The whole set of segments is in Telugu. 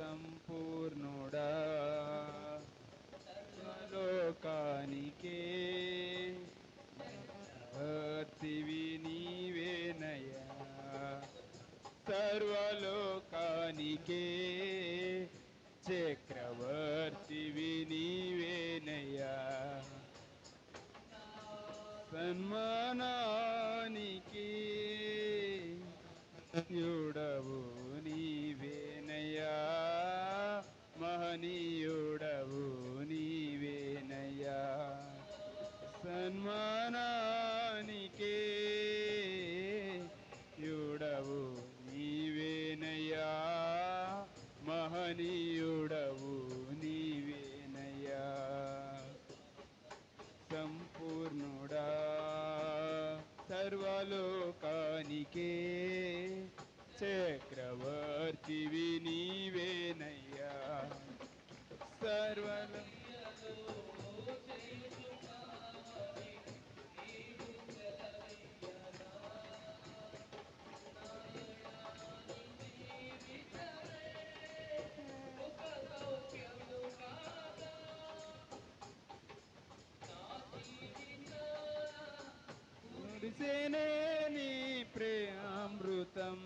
సంపూర్ణుడా లోకానికే వర్తివి నీవేనయ్యా సర్వలోకానికే చక్రవర్తివి నీవేనయ్యా సన్మానానికి యుడవు నీవేనయ్యా మహనీయుడవు నీవేనయ్యా సన్మానానికే యుడవు నీవేనయ్యా మహనీయుడవు నీవేనయ్యా సంపూర్ణుడా సర్వలోకానికే చక్రవర్తివి నీవేనయ్యా సర్వలో మురిసేనే నీ ప్రేమామృతం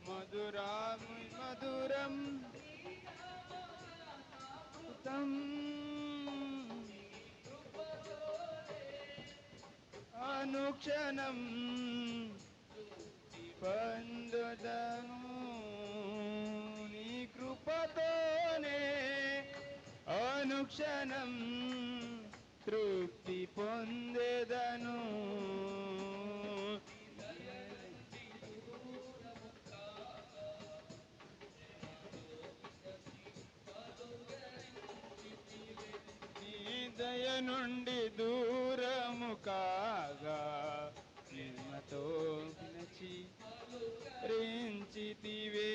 మధురం అనుక్షణం పొందుదను నీ కృపతోనే అనుక్షణం తృప్తి పొందేదను నీ దయ నుండి దూరము కాగా ప్రేమతో పిలిచి ప్రేంచితివే